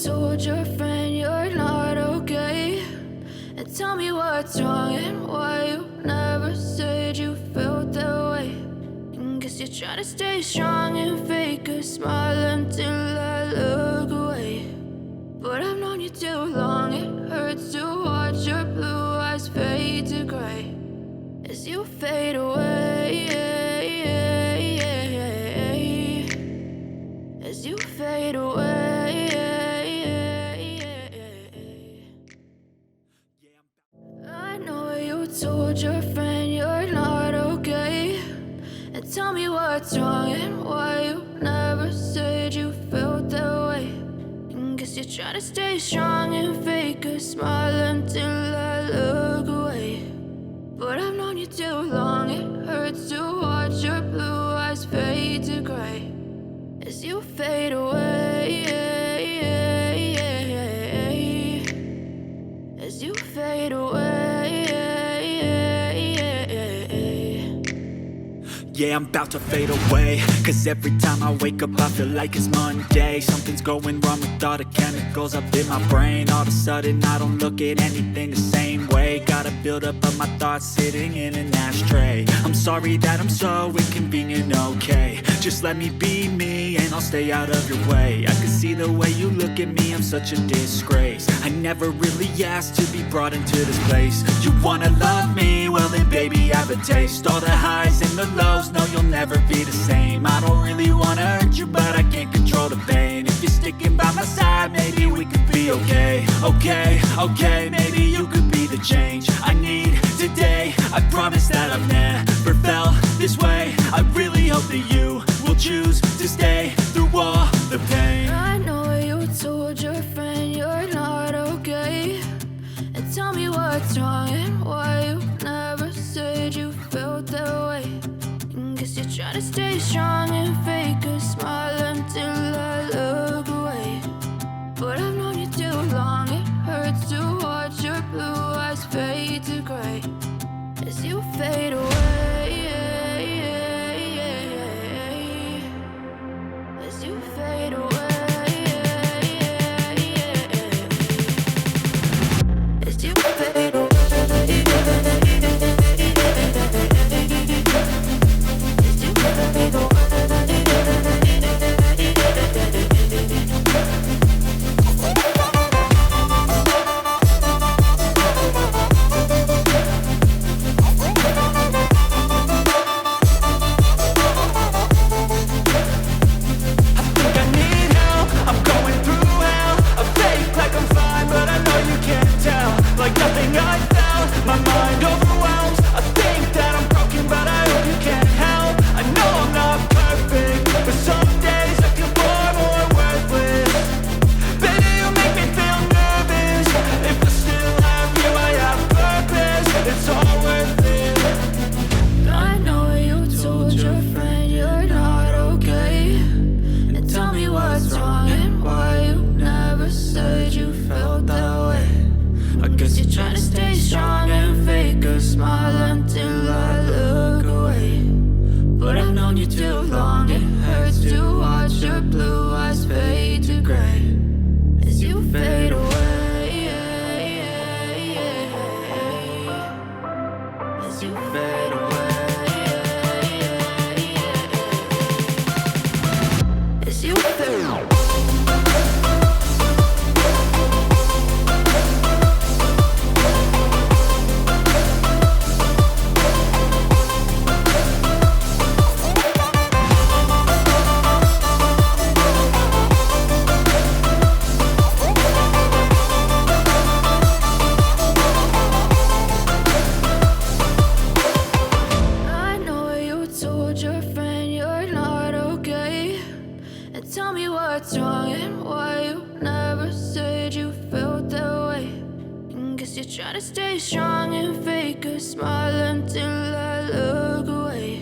told your friend you're not okay, and tell me what's wrong and why you never said you felt that way. And guess you're trying to stay strong and fake a smile until I look away. But I've known you too long, it hurts to watch your blue eyes fade to gray as you fade away, as you fade away. I know you told your friend you're not okay, and tell me what's wrong and why you never said you felt that way. And guess you're trying to stay strong and fake a smile until I look away. But I've known you too long, it hurts to watch your blue eyes fade to gray as you fade away, as you fade away. Yeah, I'm about to fade away, cause every time I wake up I feel like it's Monday. Something's going wrong with all the chemicals up in my brain. All of a sudden I don't look at anything the same way. Got a buildup of my thoughts sitting in an ashtray. I'm sorry that I'm so inconvenient, okay. Just let me be me and I'll stay out of your way. I can see the way you look at me, I'm such a disgrace. I never really asked to be brought into this place. You wanna love me? Well then baby have a taste. All the highs and the lows, no you'll never be the same. I don't really wanna hurt you but I can't control the pain. If you're sticking by my side maybe we could be okay. Okay, maybe you could be the change I need today. I promise that I've never felt this way. I really hope that you will choose to stay through all the pain. I know you told your friend you're not okay, and tell me what's wrong and why you never said you felt that way. And guess you're trying to stay strong and fake a smile until I look away. But I've known you too long, it hurts to watch your blue eyes fade to gray as you fade away, as you fade away, as you fade away. Try to stay strong and fake a smile until I look away.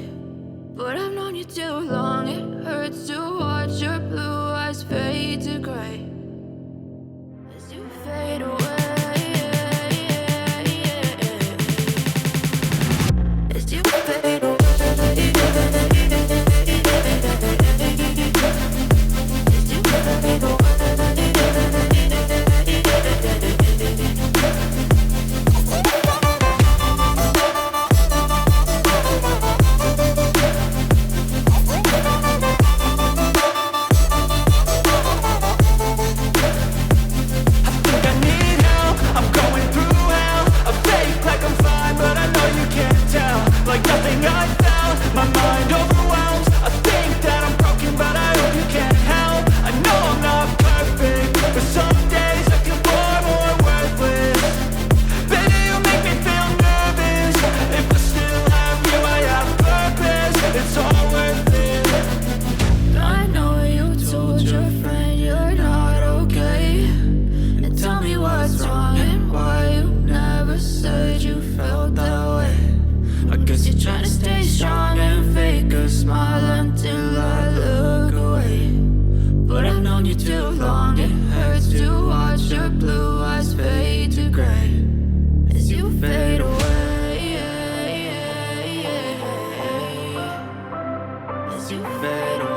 But I've known you too long, it hurts to watch your blue eyes fade to gray as you fade away, as you fade away. As you fade away. fade away, as you fade away.